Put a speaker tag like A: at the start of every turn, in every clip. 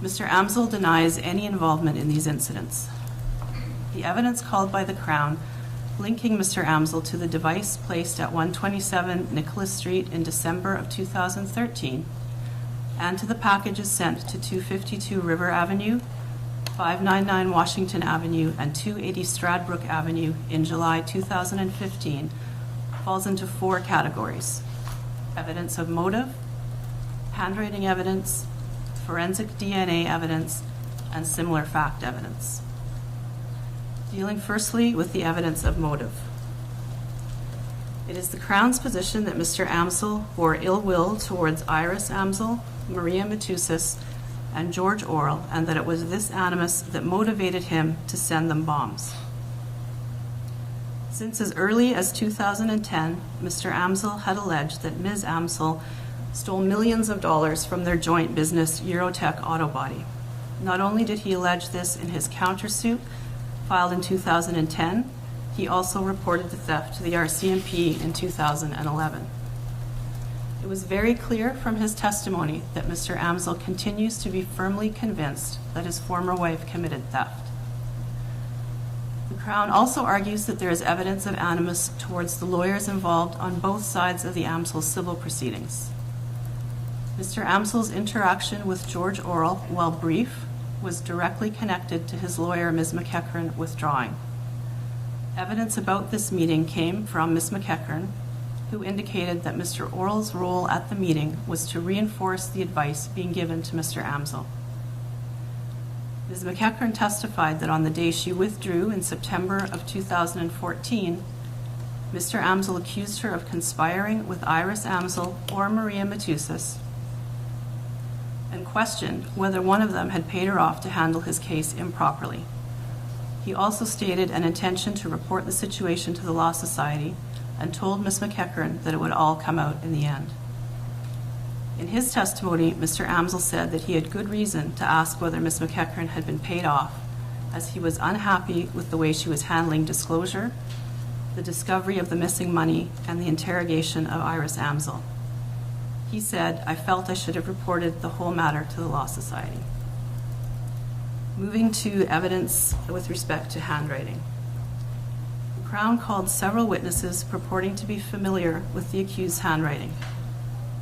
A: Mr. Amsel denies any involvement in these incidents. The evidence called by the Crown linking Mr. Amsel to the device placed at 127 Nicholas Street in December of 2013 and to the packages sent to 252 River Avenue, 599 Washington Avenue, and 280 Stradbrook Avenue in July 2015 falls into four categories: evidence of motive, handwriting evidence, forensic DNA evidence, and similar fact evidence. Dealing firstly with the evidence of motive. It is the Crown's position that Mr. Amsel bore ill will towards Iris Amsel, Maria Matusas, and George Orrell, and that it was this animus that motivated him to send them bombs. Since as early as 2010, Mr. Amsel had alleged that Ms. Amsel stole millions of dollars from their joint business, Eurotech Auto Body. Not only did he allege this in his countersuit filed in 2010, he also reported the theft to the RCMP in 2011. It was very clear from his testimony that Mr. Amsel continues to be firmly convinced that his former wife committed theft. The Crown also argues that there is evidence of animus towards the lawyers involved on both sides of the Amsel civil proceedings. Mr. Amsel's interaction with George Orrell, while brief, was directly connected to his lawyer, Ms. McEachern, withdrawing. Evidence about this meeting came from Ms. McEachern, who indicated that Mr. Orrell's role at the meeting was to reinforce the advice being given to Mr. Amsel. Ms. McEachern testified that on the day she withdrew in September of 2014, Mr. Amsel accused her of conspiring with Iris Amsel or Maria Matusas and questioned whether one of them had paid her off to handle his case improperly. He also stated an intention to report the situation to the Law Society and told Ms. McEachern that it would all come out in the end. In his testimony, Mr. Amsel said that he had good reason to ask whether Ms. McEachern had been paid off, as he was unhappy with the way she was handling disclosure, the discovery of the missing money, and the interrogation of Iris Amsel. He said, "I felt I should have reported the whole matter to the Law Society." Moving to evidence with respect to handwriting. The Crown called several witnesses purporting to be familiar with the accused's handwriting.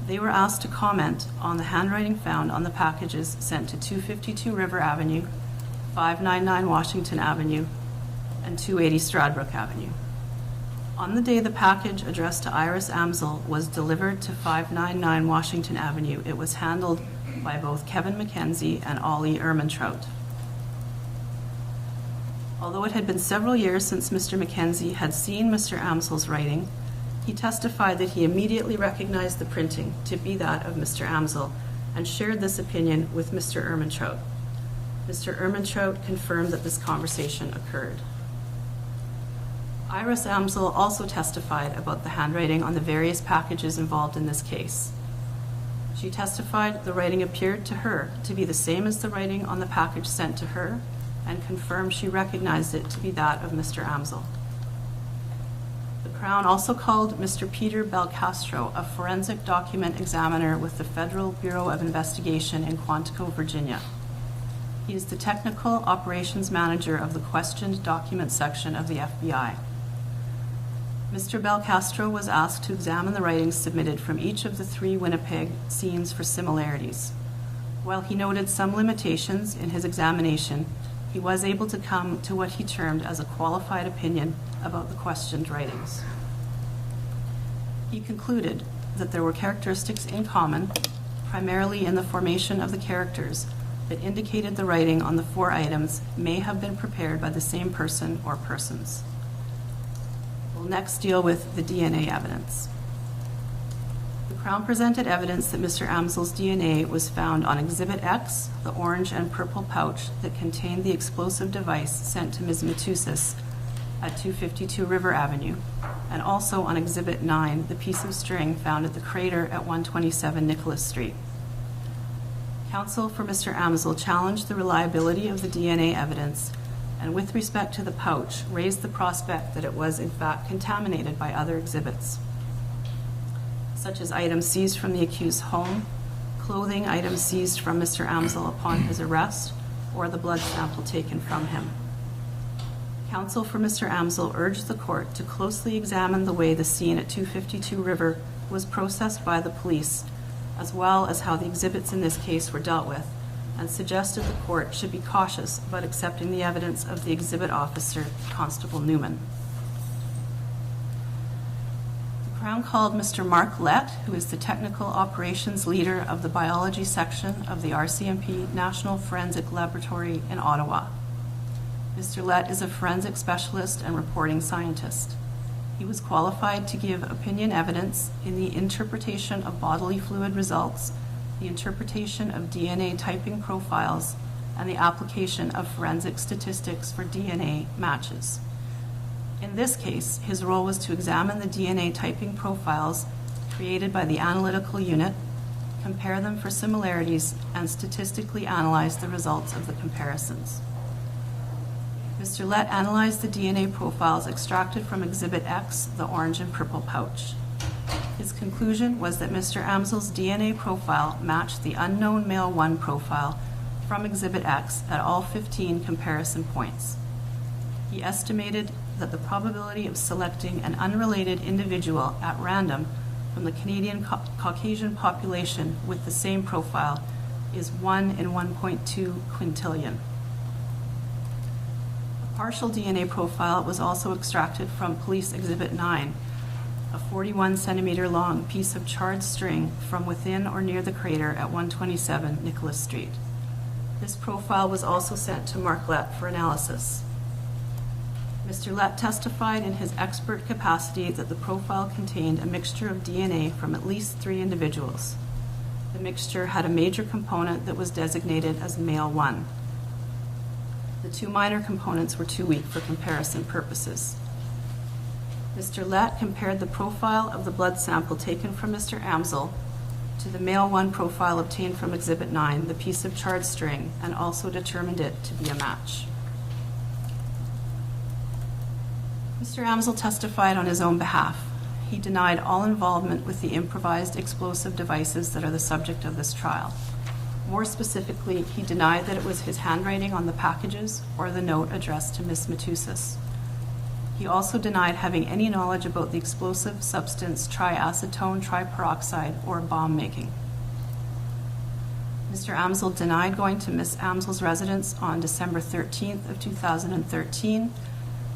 A: They were asked to comment on the handwriting found on the packages sent to 252 River Avenue, 599 Washington Avenue, and 280 Stradbrook Avenue. On the day the package addressed to Iris Amsel was delivered to 599 Washington Avenue, it was handled by both Kevin McKenzie and Ollie Ermentrout. Although it had been several years since Mr. McKenzie had seen Mr. Amsel's writing, he testified that he immediately recognized the printing to be that of Mr. Amsel and shared this opinion with Mr. Ermentrout. Mr. Ermentrout confirmed that this conversation occurred. Iris Amsel also testified about the handwriting on the various packages involved in this case. She testified the writing appeared to her to be the same as the writing on the package sent to her and confirmed she recognized it to be that of Mr. Amsel. The Crown also called Mr. Peter Belcastro, a forensic document examiner with the Federal Bureau of Investigation in Quantico, Virginia. He is the technical operations manager of the questioned document section of the FBI. Mr. Belcastro was asked to examine the writings submitted from each of the 3 Winnipeg scenes for similarities. While he noted some limitations in his examination, he was able to come to what he termed as a qualified opinion about the questioned writings. He concluded that there were characteristics in common, primarily in the formation of the characters, that indicated the writing on the 4 items may have been prepared by the same person or persons. We'll next deal with the DNA evidence. The Crown presented evidence that Mr. Amsel's DNA was found on Exhibit X, the orange and purple pouch that contained the explosive device sent to Ms. Matusas at 252 River Avenue, and also on Exhibit 9, the piece of string found at the crater at 127 Nicholas Street. Counsel for Mr. Amsel challenged the reliability of the DNA evidence and with respect to the pouch, raised the prospect that it was in fact contaminated by other exhibits, such as items seized from the accused's home, clothing items seized from Mr. Amsel upon his arrest, or the blood sample taken from him. Counsel for Mr. Amsel urged the court to closely examine the way the scene at 252 River was processed by the police, as well as how the exhibits in this case were dealt with, and suggested the court should be cautious about accepting the evidence of the exhibit officer, Constable Newman. The Crown called Mr. Mark Lett, who is the technical operations leader of the biology section of the RCMP National Forensic Laboratory in Ottawa. Mr. Lett is a forensic specialist and reporting scientist. He was qualified to give opinion evidence in the interpretation of bodily fluid results, the interpretation of DNA typing profiles, and the application of forensic statistics for DNA matches. In this case, his role was to examine the DNA typing profiles created by the analytical unit, compare them for similarities, and statistically analyze the results of the comparisons. Mr. Lett analyzed the DNA profiles extracted from Exhibit X, the orange and purple pouch. His conclusion was that Mr. Amsel's DNA profile matched the unknown male 1 profile from Exhibit X at all 15 comparison points. He estimated that the probability of selecting an unrelated individual at random from the Canadian Caucasian population with the same profile is 1 in 1.2 quintillion. A partial DNA profile was also extracted from Police Exhibit 9, a 41 centimeter long piece of charred string from within or near the crater at 127 Nicholas Street. This profile was also sent to Mark Lett for analysis. Mr. Lett testified in his expert capacity that the profile contained a mixture of DNA from at least 3 individuals. The mixture had a major component that was designated as male 1. The 2 minor components were too weak for comparison purposes. Mr. Lett compared the profile of the blood sample taken from Mr. Amsel to the male 1 profile obtained from Exhibit 9, the piece of charred string, and also determined it to be a match. Mr. Amsel testified on his own behalf. He denied all involvement with the improvised explosive devices that are the subject of this trial. More specifically, he denied that it was his handwriting on the packages or the note addressed to Ms. Matusas. He also denied having any knowledge about the explosive substance triacetone triperoxide or bomb making. Mr. Amsel denied going to Ms. Amsel's residence on December 13th of 2013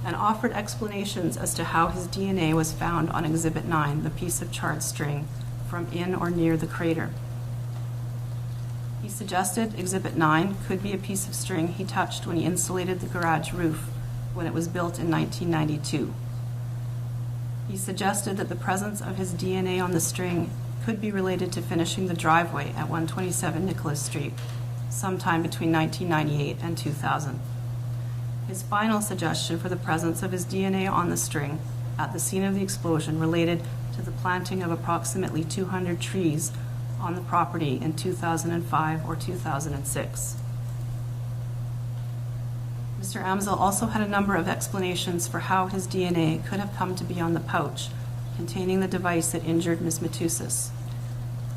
A: and offered explanations as to how his DNA was found on Exhibit 9, the piece of charred string, from in or near the crater. He suggested Exhibit 9 could be a piece of string he touched when he insulated the garage roof when it was built in 1992. He suggested that the presence of his DNA on the string could be related to finishing the driveway at 127 Nicholas Street sometime between 1998 and 2000. His final suggestion for the presence of his DNA on the string at the scene of the explosion related to the planting of approximately 200 trees on the property in 2005 or 2006. Mr. Amsel also had a number of explanations for how his DNA could have come to be on the pouch containing the device that injured Ms. Matusas.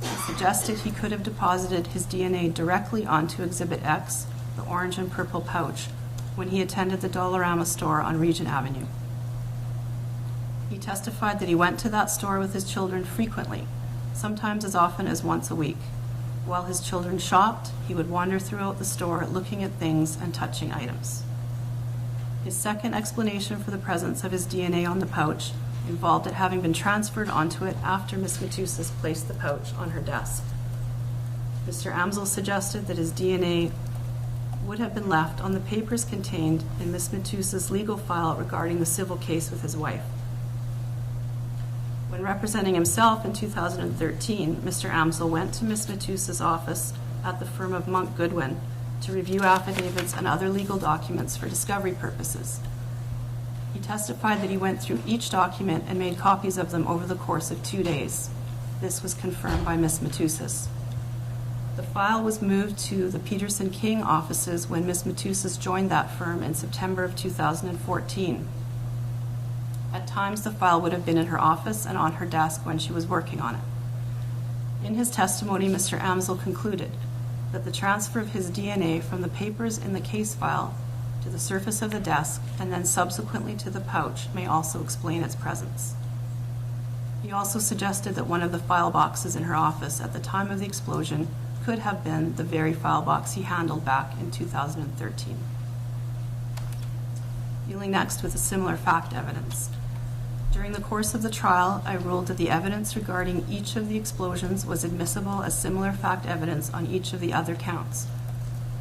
A: He suggested he could have deposited his DNA directly onto Exhibit X, the orange and purple pouch, when he attended the Dollarama store on Regent Avenue. He testified that he went to that store with his children frequently, sometimes as often as once a week. While his children shopped, he would wander throughout the store looking at things and touching items. His second explanation for the presence of his DNA on the pouch involved it having been transferred onto it after Ms. Matusas placed the pouch on her desk. Mr. Amsel suggested that his DNA would have been left on the papers contained in Ms. Matusas' legal file regarding the civil case with his wife. When representing himself in 2013, Mr. Amsel went to Ms. Matusas' office at the firm of Monk Goodwin to review affidavits and other legal documents for discovery purposes. He testified that he went through each document and made copies of them over the course of 2 days. This was confirmed by Ms. Matusas. The file was moved to the Peterson King offices when Ms. Matusas joined that firm in September of 2014. At times, the file would have been in her office and on her desk when she was working on it. In his testimony, Mr. Amsel concluded that the transfer of his DNA from the papers in the case file to the surface of the desk and then subsequently to the pouch may also explain its presence. He also suggested that one of the file boxes in her office at the time of the explosion could have been the very file box he handled back in 2013. Dealing next with a similar fact evidence. During the course of the trial, I ruled that the evidence regarding each of the explosions was admissible as similar fact evidence on each of the other counts.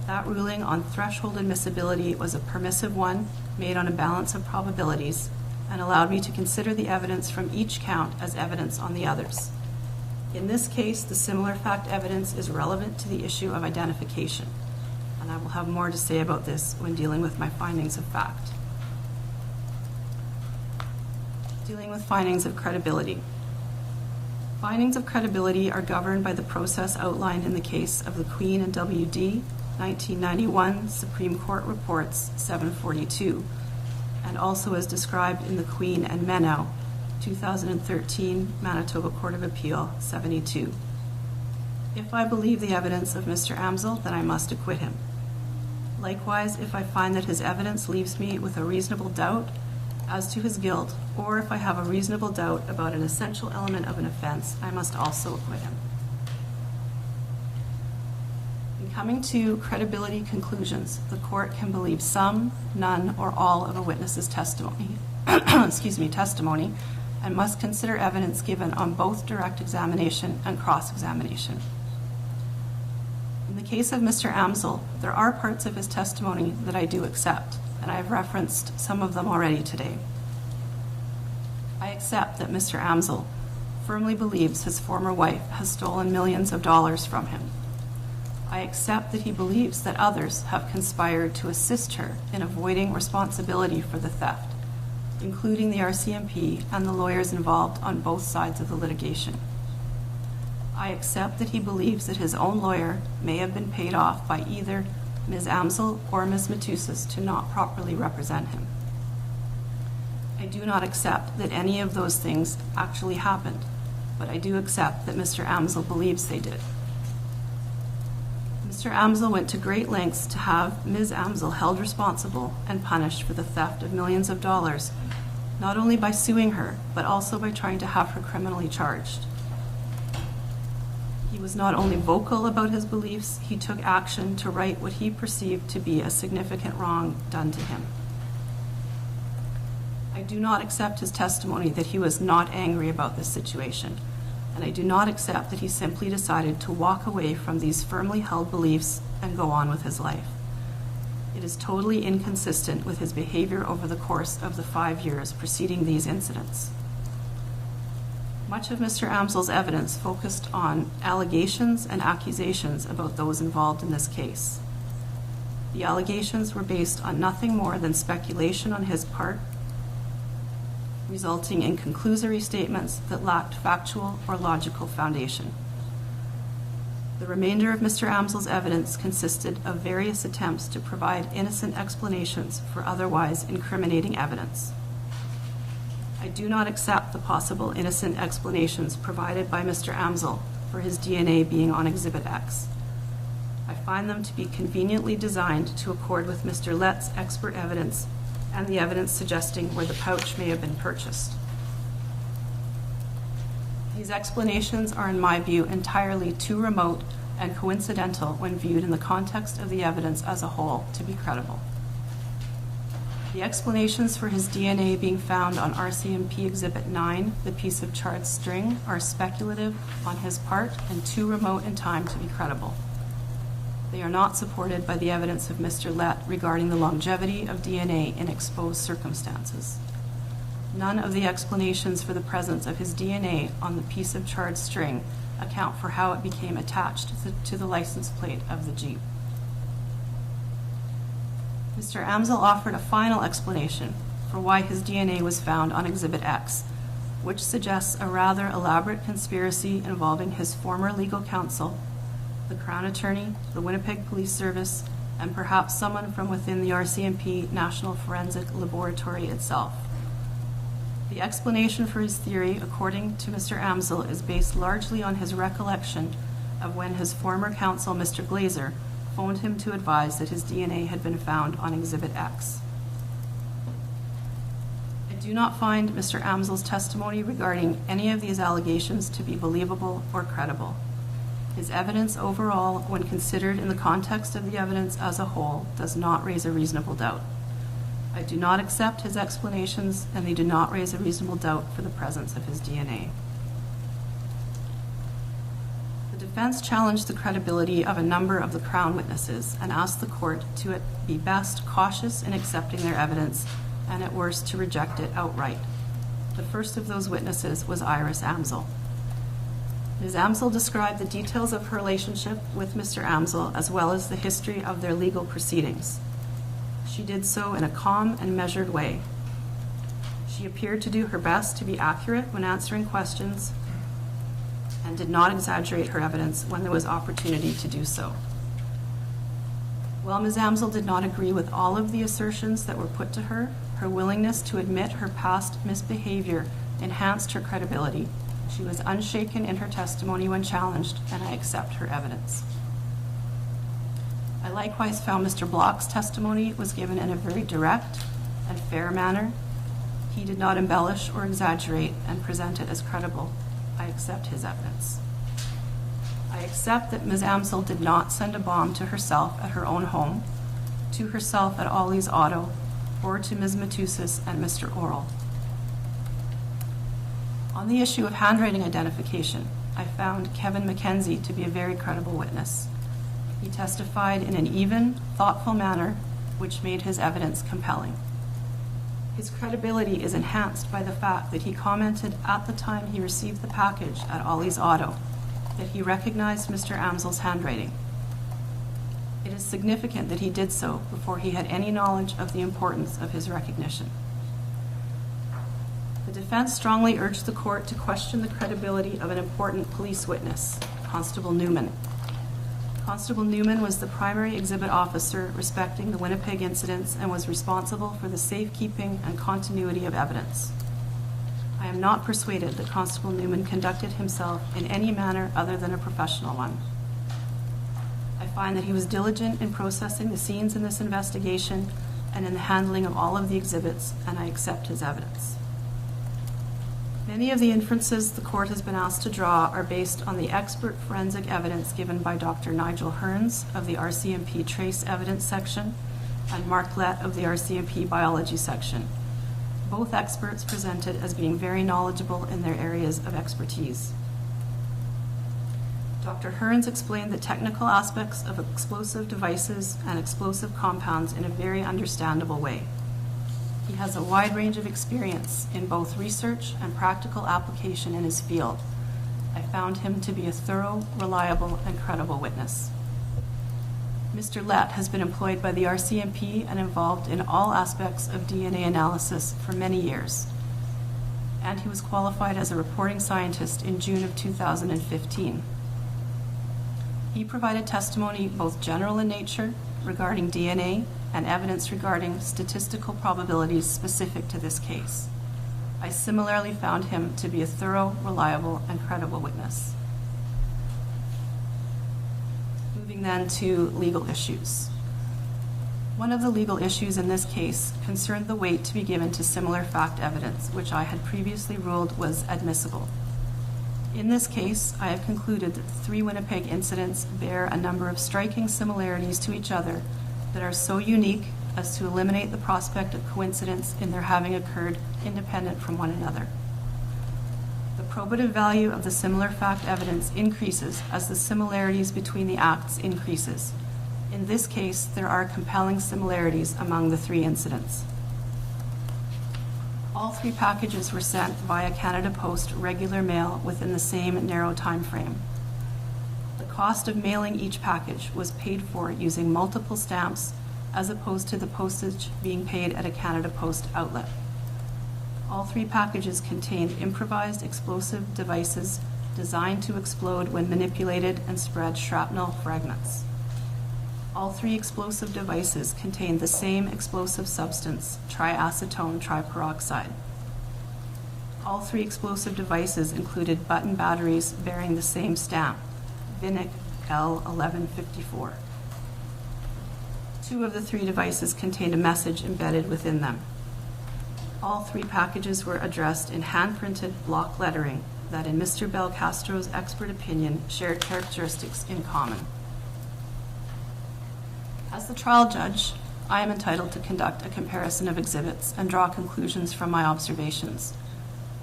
A: That ruling on threshold admissibility was a permissive one made on a balance of probabilities and allowed me to consider the evidence from each count as evidence on the others. In this case, the similar fact evidence is relevant to the issue of identification, and I will have more to say about this when dealing with my findings of fact. Dealing with findings of credibility. Findings of credibility are governed by the process outlined in the case of the Queen and W.D. 1991 Supreme Court Reports 742, and also as described in the Queen and Menow 2013 Manitoba Court of Appeal 72. If I believe the evidence of Mr. Amsel, then I must acquit him. Likewise, if I find that his evidence leaves me with a reasonable doubt as to his guilt, or if I have a reasonable doubt about an essential element of an offense, I must also acquit him. In coming to credibility conclusions, the court can believe some, none, or all of a witness's testimony, testimony, and must consider evidence given on both direct examination and cross-examination. In the case of Mr. Amsel, there are parts of his testimony that I do accept, and I have referenced some of them already today. I accept that Mr. Amsel firmly believes his former wife has stolen millions of dollars from him. I accept that he believes that others have conspired to assist her in avoiding responsibility for the theft, including the RCMP and the lawyers involved on both sides of the litigation. I accept that he believes that his own lawyer may have been paid off by either Ms. Amsel or Ms. Matusas to not properly represent him. I do not accept that any of those things actually happened, but I do accept that Mr. Amsel believes they did. Mr. Amsel went to great lengths to have Ms. Amsel held responsible and punished for the theft of millions of dollars, not only by suing her, but also by trying to have her criminally charged. He was not only vocal about his beliefs, he took action to right what he perceived to be a significant wrong done to him. I do not accept his testimony that he was not angry about this situation, and I do not accept that he simply decided to walk away from these firmly held beliefs and go on with his life. It is totally inconsistent with his behavior over the course of the 5 years preceding these incidents. Much of Mr. Amsel's evidence focused on allegations and accusations about those involved in this case. The allegations were based on nothing more than speculation on his part, resulting in conclusory statements that lacked factual or logical foundation. The remainder of Mr. Amsel's evidence consisted of various attempts to provide innocent explanations for otherwise incriminating evidence. I do not accept the possible innocent explanations provided by Mr. Amsel for his DNA being on Exhibit X. I find them to be conveniently designed to accord with Mr. Lett's expert evidence and the evidence suggesting where the pouch may have been purchased. These explanations are, in my view, entirely too remote and coincidental when viewed in the context of the evidence as a whole to be credible. The explanations for his DNA being found on RCMP Exhibit 9, the piece of charred string, are speculative on his part and too remote in time to be credible. They are not supported by the evidence of Mr. Lett regarding the longevity of DNA in exposed circumstances. None of the explanations for the presence of his DNA on the piece of charred string account for how it became attached to the license plate of the Jeep. Mr. Amsel offered a final explanation for why his DNA was found on Exhibit X, which suggests a rather elaborate conspiracy involving his former legal counsel, the Crown Attorney, the Winnipeg Police Service, and perhaps someone from within the RCMP National Forensic Laboratory itself. The explanation for his theory, according to Mr. Amsel, is based largely on his recollection of when his former counsel, Mr. Glazer, phoned him to advise that his DNA had been found on Exhibit X. I do not find Mr. Amsel's testimony regarding any of these allegations to be believable or credible. His evidence overall, when considered in the context of the evidence as a whole, does not raise a reasonable doubt. I do not accept his explanations, and they do not raise a reasonable doubt for the presence of his DNA. The defense challenged the credibility of a number of the Crown witnesses and asked the court to at be best cautious in accepting their evidence and at worst to reject it outright. The first of those witnesses was Iris Amsel. Ms. Amsel described the details of her relationship with Mr. Amsel as well as the history of their legal proceedings. She did so in a calm and measured way. She appeared to do her best to be accurate when answering questions and did not exaggerate her evidence when there was opportunity to do so. While Ms. Amsel did not agree with all of the assertions that were put to her, her willingness to admit her past misbehavior enhanced her credibility. She was unshaken in her testimony when challenged, and I accept her evidence. I likewise found Mr. Block's testimony was given in a very direct and fair manner. He did not embellish or exaggerate and present it as credible. I accept his evidence. I accept that Ms. Amsel did not send a bomb to herself at her own home, to herself at Ollie's Auto, or to Ms. Matusas and Mr. Orrell. On the issue of handwriting identification, I found Kevin McKenzie to be a very credible witness. He testified in an even, thoughtful manner, which made his evidence compelling. His credibility is enhanced by the fact that he commented at the time he received the package at Ollie's Auto that he recognized Mr. Amsel's handwriting. It is significant that he did so before he had any knowledge of the importance of his recognition. The defense strongly urged the court to question the credibility of an important police witness, Constable Newman. Constable Newman was the primary exhibit officer respecting the Winnipeg incidents and was responsible for the safekeeping and continuity of evidence. I am not persuaded that Constable Newman conducted himself in any manner other than a professional one. I find that he was diligent in processing the scenes in this investigation and in the handling of all of the exhibits, and I accept his evidence. Many of the inferences the court has been asked to draw are based on the expert forensic evidence given by Dr. Nigel Hearns of the RCMP Trace Evidence Section and Mark Lett of the RCMP Biology Section. Both experts presented as being very knowledgeable in their areas of expertise. Dr. Hearns explained the technical aspects of explosive devices and explosive compounds in a very understandable way. He has a wide range of experience in both research and practical application in his field. I found him to be a thorough, reliable, and credible witness. Mr. Lett has been employed by the RCMP and involved in all aspects of DNA analysis for many years, and he was qualified as a reporting scientist in June of 2015. He provided testimony both general in nature regarding DNA and evidence regarding statistical probabilities specific to this case. I similarly found him to be a thorough, reliable, and credible witness. Moving then to legal issues. One of the legal issues in this case concerned the weight to be given to similar fact evidence, which I had previously ruled was admissible. In this case, I have concluded that the 3 Winnipeg incidents bear a number of striking similarities to each other that are so unique as to eliminate the prospect of coincidence in their having occurred independent from one another. The probative value of the similar fact evidence increases as the similarities between the acts increases. In this case, there are compelling similarities among the 3 incidents. All 3 packages were sent via Canada Post regular mail within the same narrow time frame. The cost of mailing each package was paid for using multiple stamps as opposed to the postage being paid at a Canada Post outlet. All 3 packages contained improvised explosive devices designed to explode when manipulated and spread shrapnel fragments. All 3 explosive devices contained the same explosive substance, triacetone triperoxide. All 3 explosive devices included button batteries bearing the same stamp, VINIC L1154. 2 of the 3 devices contained a message embedded within them. All 3 packages were addressed in hand-printed block lettering that, in Mr. Belcastro's expert opinion, shared characteristics in common. As the trial judge, I am entitled to conduct a comparison of exhibits and draw conclusions from my observations.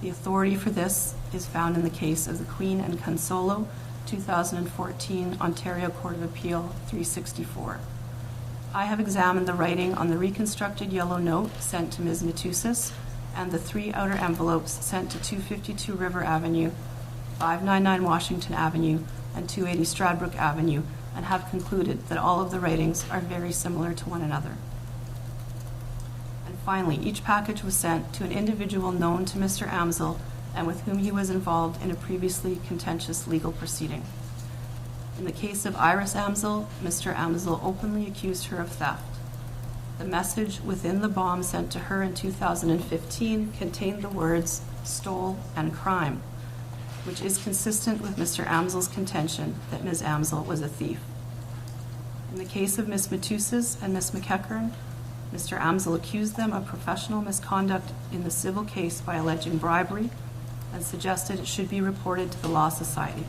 A: The authority for this is found in the case of the Queen and Consolo, 2014 Ontario Court of Appeal 364. I have examined the writing on the reconstructed yellow note sent to Ms. Matusas and the 3 outer envelopes sent to 252 River Avenue, 599 Washington Avenue, and 280 Stradbrook Avenue, and have concluded that all of the writings are very similar to one another. And finally, each package was sent to an individual known to Mr. Amsel and with whom he was involved in a previously contentious legal proceeding. In the case of Iris Amsel, Mr. Amsel openly accused her of theft. The message within the bomb sent to her in 2015 contained the words "stole" and "crime," which is consistent with Mr. Amsel's contention that Ms. Amsel was a thief. In the case of Ms. Matusas and Ms. McEachern, Mr. Amsel accused them of professional misconduct in the civil case by alleging bribery and suggested it should be reported to the Law Society.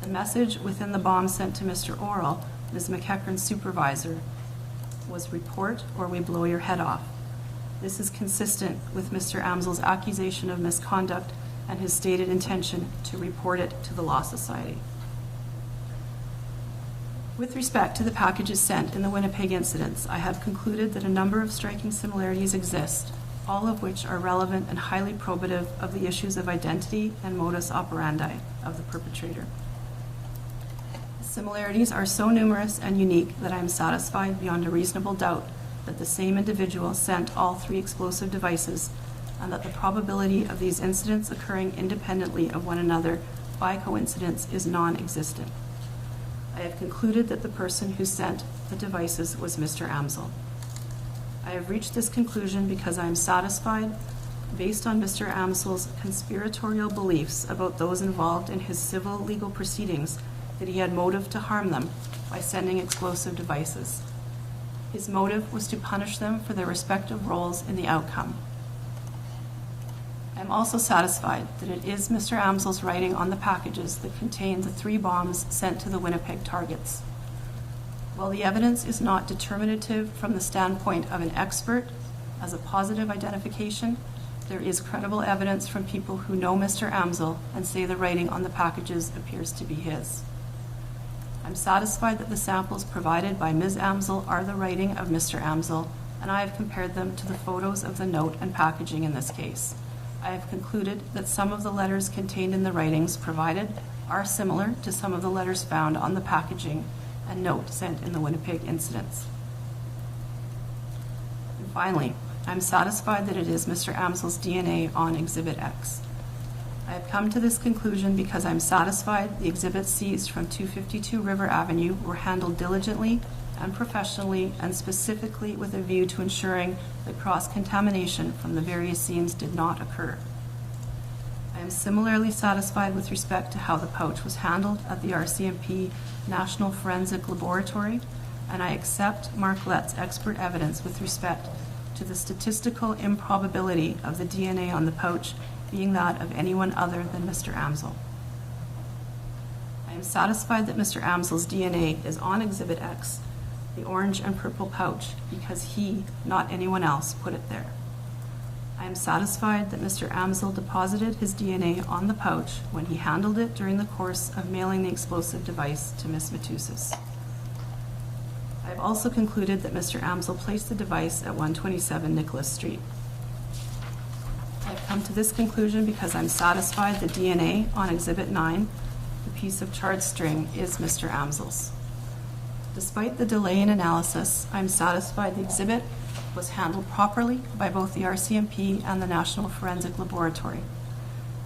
A: The message within the bomb sent to Mr. Orrell, Ms. McEachern's supervisor, was "report or we blow your head off." This is consistent with Mr. Amsel's accusation of misconduct and his stated intention to report it to the Law Society. With respect to the packages sent in the Winnipeg incidents, I have concluded that a number of striking similarities exist, all of which are relevant and highly probative of the issues of identity and modus operandi of the perpetrator. Similarities are so numerous and unique that I am satisfied beyond a reasonable doubt that the same individual sent all 3 explosive devices, and that the probability of these incidents occurring independently of one another by coincidence is non-existent. I have concluded that the person who sent the devices was Mr. Amsel. I have reached this conclusion because I am satisfied, based on Mr. Amsel's conspiratorial beliefs about those involved in his civil legal proceedings, that he had motive to harm them by sending explosive devices. His motive was to punish them for their respective roles in the outcome. I am also satisfied that it is Mr. Amsel's writing on the packages that contain the 3 bombs sent to the Winnipeg targets. While the evidence is not determinative from the standpoint of an expert as a positive identification, there is credible evidence from people who know Mr. Amsel and say the writing on the packages appears to be his. I'm satisfied that the samples provided by Ms. Amsel are the writing of Mr. Amsel, and I have compared them to the photos of the note and packaging in this case. I have concluded that some of the letters contained in the writings provided are similar to some of the letters found on the packaging and note sent in the Winnipeg incidents. And finally, I'm satisfied that it is Mr. Amsel's DNA on Exhibit X. I have come to this conclusion because I'm satisfied the exhibits seized from 252 River Avenue were handled diligently and professionally and specifically with a view to ensuring that cross-contamination from the various scenes did not occur. I am similarly satisfied with respect to how the pouch was handled at the RCMP National Forensic Laboratory, and I accept Marcolette's expert evidence with respect to the statistical improbability of the DNA on the pouch being that of anyone other than Mr. Amsel. I am satisfied that Mr. Amsel's DNA is on Exhibit X, the orange and purple pouch, because he, not anyone else, put it there. I am satisfied that Mr. Amsel deposited his DNA on the pouch when he handled it during the course of mailing the explosive device to Ms. Matusas. I have also concluded that Mr. Amsel placed the device at 127 Nicholas Street. I have come to this conclusion because I'm satisfied the DNA on Exhibit 9, the piece of charred string, is Mr. Amsel's. Despite the delay in analysis, I'm satisfied the exhibit was handled properly by both the RCMP and the National Forensic Laboratory.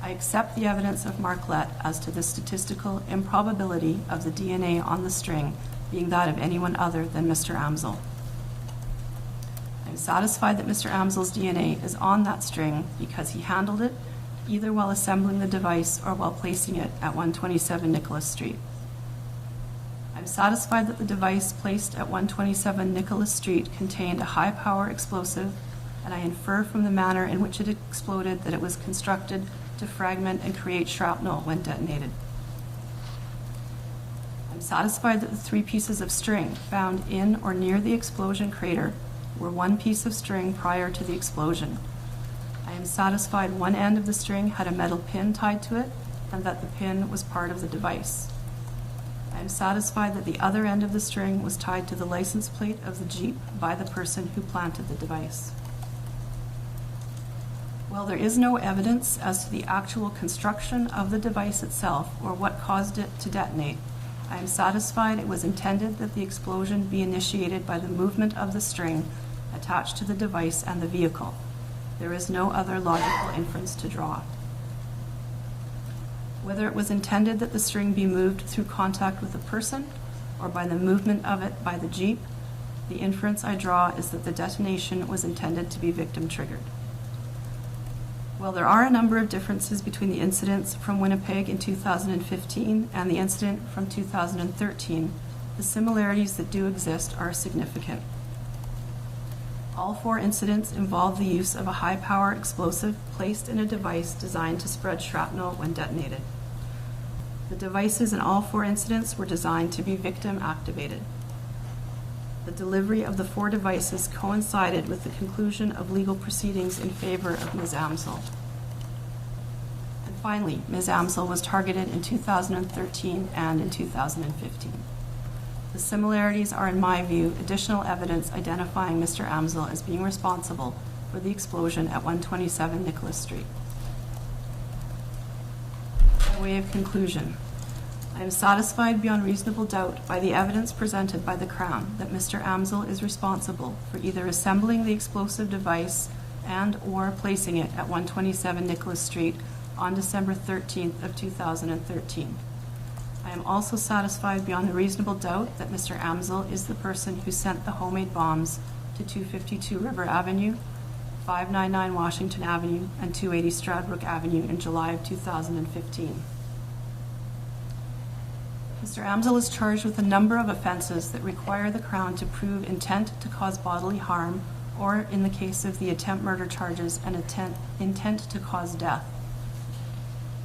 A: I accept the evidence of Marcolette as to the statistical improbability of the DNA on the string being that of anyone other than Mr. Amsel. I I'm satisfied that Mr. Amsel's DNA is on that string because he handled it either while assembling the device or while placing it at 127 Nicholas Street. I'm satisfied that the device placed at 127 Nicholas Street contained a high-power explosive, and I infer from the manner in which it exploded that it was constructed to fragment and create shrapnel when detonated. I'm satisfied that the 3 pieces of string found in or near the explosion crater were one piece of string prior to the explosion. I am satisfied one end of the string had a metal pin tied to it and that the pin was part of the device. I am satisfied that the other end of the string was tied to the license plate of the Jeep by the person who planted the device. While there is no evidence as to the actual construction of the device itself or what caused it to detonate, I am satisfied it was intended that the explosion be initiated by the movement of the string attached to the device and the vehicle. There is no other logical inference to draw. Whether it was intended that the string be moved through contact with a person or by the movement of it by the Jeep, the inference I draw is that the detonation was intended to be victim-triggered. While there are a number of differences between the incidents from Winnipeg in 2015 and the incident from 2013, the similarities that do exist are significant. All 4 incidents involve the use of a high-power explosive placed in a device designed to spread shrapnel when detonated. The devices in all 4 incidents were designed to be victim-activated. The delivery of the 4 devices coincided with the conclusion of legal proceedings in favor of Ms. Amsel. And finally, Ms. Amsel was targeted in 2013 and in 2015. The similarities are, in my view, additional evidence identifying Mr. Amsel as being responsible for the explosion at 127 Nicholas Street. By way of conclusion, I am satisfied beyond reasonable doubt by the evidence presented by the Crown that Mr. Amsel is responsible for either assembling the explosive device and or placing it at 127 Nicholas Street on December 13th of 2013. I am also satisfied beyond a reasonable doubt that Mr. Amsel is the person who sent the homemade bombs to 252 River Avenue, 599 Washington Avenue, and 280 Stradbrook Avenue in July of 2015. Mr. Amsel is charged with a number of offenses that require the Crown to prove intent to cause bodily harm, or, in the case of the attempt murder charges, an intent to cause death.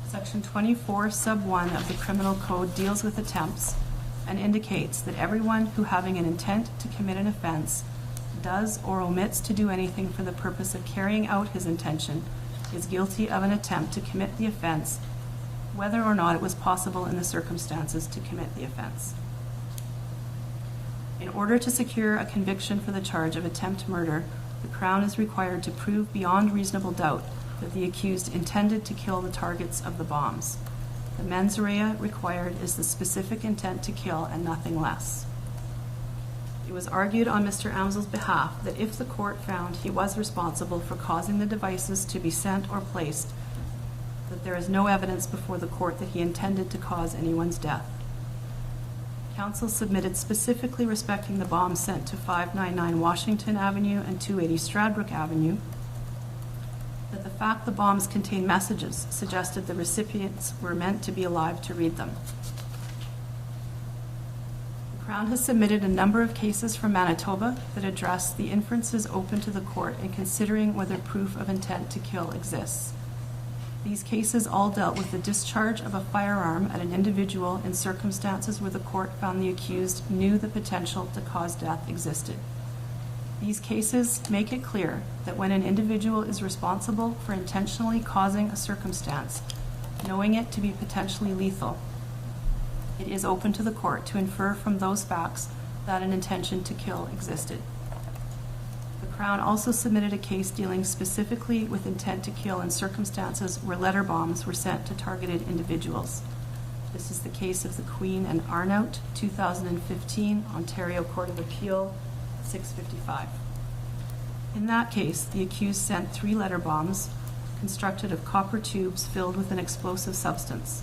A: Section 24, sub 1 of the Criminal Code deals with attempts and indicates that everyone who, having an intent to commit an offense, does or omits to do anything for the purpose of carrying out his intention is guilty of an attempt to commit the offense, whether or not it was possible in the circumstances to commit the offense. In order to secure a conviction for the charge of attempt murder, the Crown is required to prove beyond reasonable doubt that the accused intended to kill the targets of the bombs. The mens rea required is the specific intent to kill and nothing less. It was argued on Mr. Amsel's behalf that if the court found he was responsible for causing the devices to be sent or placed, that there is no evidence before the court that he intended to cause anyone's death. Counsel submitted specifically respecting the bombs sent to 599 Washington Avenue and 280 Stradbrook Avenue that the fact the bombs contained messages suggested the recipients were meant to be alive to read them. The Crown has submitted a number of cases from Manitoba that address the inferences open to the court in considering whether proof of intent to kill exists. These cases all dealt with the discharge of a firearm at an individual in circumstances where the court found the accused knew the potential to cause death existed. These cases make it clear that when an individual is responsible for intentionally causing a circumstance, knowing it to be potentially lethal, it is open to the court to infer from those facts that an intention to kill existed. The Crown also submitted a case dealing specifically with intent to kill in circumstances where letter bombs were sent to targeted individuals. This is the case of the Queen and Arnout, 2015, Ontario Court of Appeal, 655. In that case, the accused sent 3 letter bombs constructed of copper tubes filled with an explosive substance.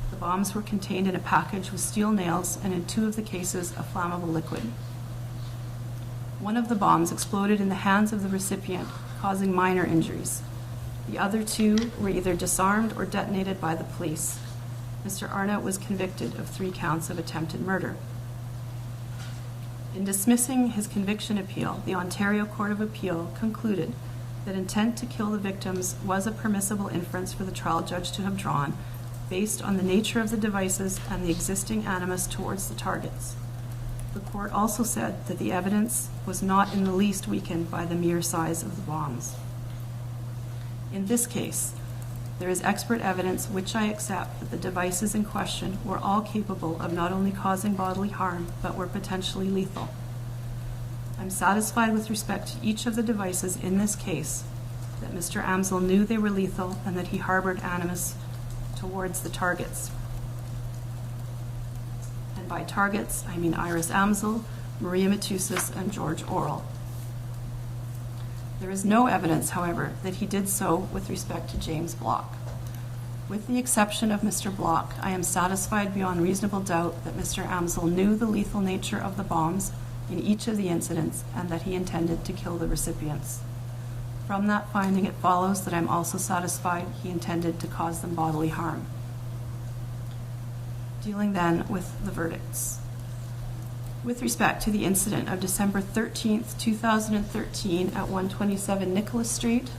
A: The bombs were contained in a package with steel nails and in 2 of the cases a flammable liquid. One of the bombs exploded in the hands of the recipient, causing minor injuries. The other two were either disarmed or detonated by the police. Mr. Arnott was convicted of 3 counts of attempted murder. In dismissing his conviction appeal, the Ontario Court of Appeal concluded that intent to kill the victims was a permissible inference for the trial judge to have drawn based on the nature of the devices and the existing animus towards the targets. The court also said that the evidence was not in the least weakened by the mere size of the bombs. In this case, there is expert evidence which I accept that the devices in question were all capable of not only causing bodily harm, but were potentially lethal. I'm satisfied with respect to each of the devices in this case that Mr. Amsel knew they were lethal and that he harbored animus towards the targets. And by targets, I mean Iris Amsel, Maria Matusas, and George Orrell. There is no evidence, however, that he did so with respect to James Block. With the exception of Mr. Block, I am satisfied beyond reasonable doubt that Mr. Amsel knew the lethal nature of the bombs in each of the incidents and that he intended to kill the recipients. From that finding, it follows that I'm also satisfied he intended to cause them bodily harm. Dealing then with the verdicts. With respect to the incident of December 13th, 2013 at 127 Nicholas Street,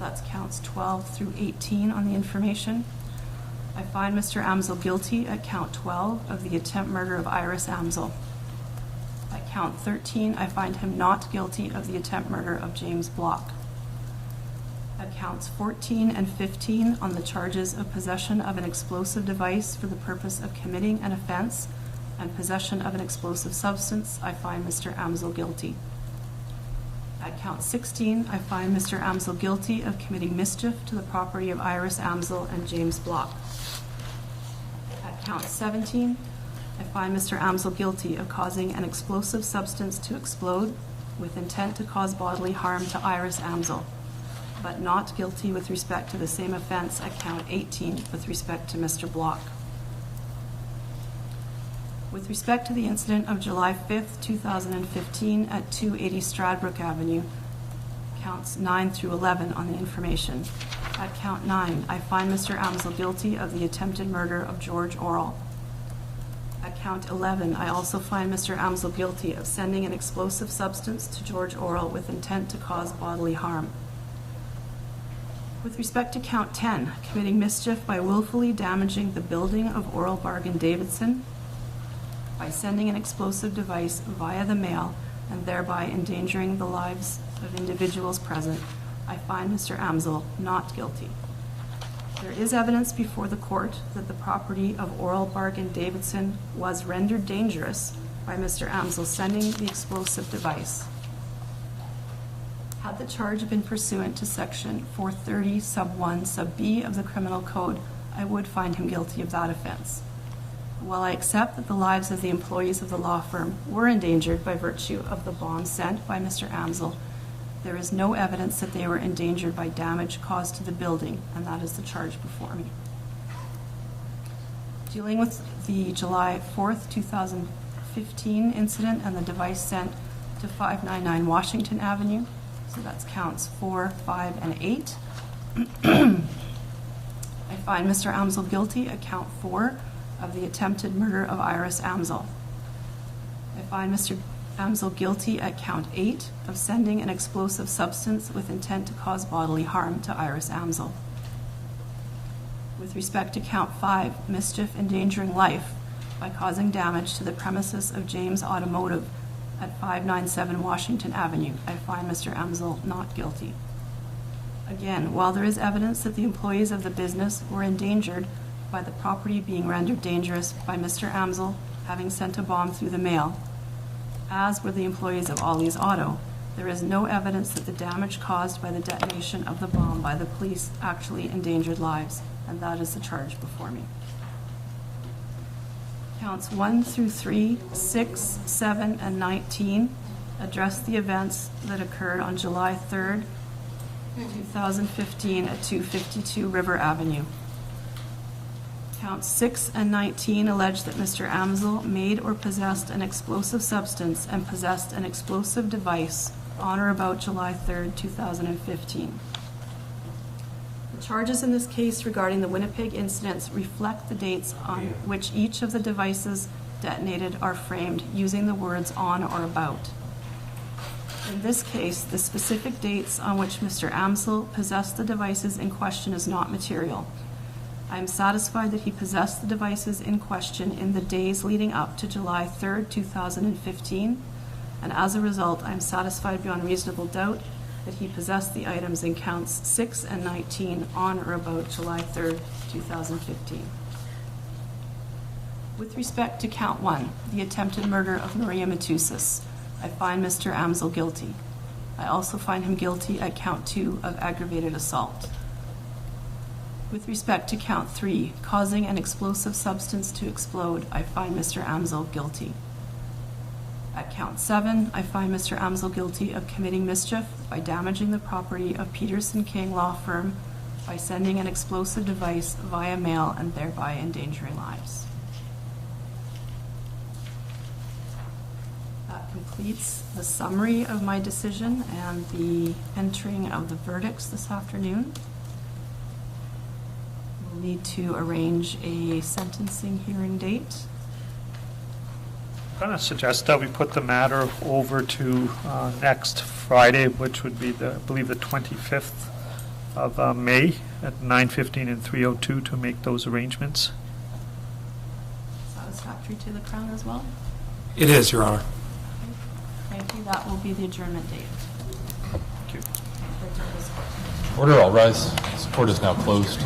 A: that's counts 12 through 18 on the information, I find Mr. Amsel guilty at count 12 of the attempt murder of Iris Amsel. At count 13, I find him not guilty of the attempt murder of James Block. At counts 14 and 15 on the charges of possession of an explosive device for the purpose of committing an offense and possession of an explosive substance, I find Mr. Amsel guilty. At count 16, I find Mr. Amsel guilty of committing mischief to the property of Iris Amsel and James Block. At count 17, I find Mr. Amsel guilty of causing an explosive substance to explode with intent to cause bodily harm to Iris Amsel, but not guilty with respect to the same offense at count 18 with respect to Mr. Block. With respect to the incident of July 5th, 2015 at 280 Stradbrook Avenue, counts 9 through 11 on the information. At count 9, I find Mr. Amsel guilty of the attempted murder of George Orrell. At count 11, I also find Mr. Amsel guilty of sending an explosive substance to George Orrell with intent to cause bodily harm. With respect to count 10, committing mischief by willfully damaging the building of Orrell Bargain Davidson, by sending an explosive device via the mail and thereby endangering the lives of individuals present, I find Mr. Amsel not guilty. There is evidence before the court that the property of Orrell Bargain Davidson was rendered dangerous by Mr. Amsel sending the explosive device. Had the charge been pursuant to section 430 sub 1 sub b of the Criminal Code, I would find him guilty of that offense. While I accept that the lives of the employees of the law firm were endangered by virtue of the bomb sent by Mr. Amsel, there is no evidence that they were endangered by damage caused to the building, and that is the charge before me. Dealing with the July 4th, 2015 incident and the device sent to 599 Washington Avenue, so that's counts 4, 5, and 8. I find Mr. Amsel guilty at count 4 of the attempted murder of Iris Amsel. I find Mr. Amsel guilty at count 8 of sending an explosive substance with intent to cause bodily harm to Iris Amsel. With respect to count 5, mischief endangering life by causing damage to the premises of James Automotive at 597 Washington Avenue, I find Mr. Amsel not guilty. Again, while there is evidence that the employees of the business were endangered by the property being rendered dangerous by Mr. Amsel having sent a bomb through the mail, as were the employees of Ollie's Auto, there is no evidence that the damage caused by the detonation of the bomb by the police actually endangered lives, and that is the charge before me. Counts 1 through 3, 6, 7, and 19 address the events that occurred on July 3rd, 2015 at 252 River Avenue. Counts 6 and 19 allege that Mr. Amsel made or possessed an explosive substance and possessed an explosive device on or about July 3rd, 2015. The charges in this case regarding the Winnipeg incidents reflect the dates on which each of the devices detonated are framed using the words on or about. In this case, the specific dates on which Mr. Amsel possessed the devices in question is not material. I am satisfied that he possessed the devices in question in the days leading up to July 3rd, 2015, and as a result, I am satisfied beyond reasonable doubt that he possessed the items in counts 6 and 19 on or about July 3rd, 2015. With respect to count 1, the attempted murder of Maria Matusas, I find Mr. Amsel guilty. I also find him guilty at count 2 of aggravated assault. With respect to count 3, causing an explosive substance to explode, I find Mr. Amsel guilty. At count 7, I find Mr. Amsel guilty of committing mischief by damaging the property of Peterson King Law Firm by sending an explosive device via mail and thereby endangering lives. That completes the summary of my decision and the entering of the verdicts this afternoon. We'll need to arrange a sentencing hearing date.
B: I'm going to suggest that we put the matter over to next Friday, which would be, I believe, the 25th of May at 9:15 and 3:02 to make those arrangements.
A: Satisfactory to the Crown as well?
C: It is, Your Honor.
A: Thank you. That will be the adjournment date.
B: Thank you.
D: Order, all rise. This court is now closed.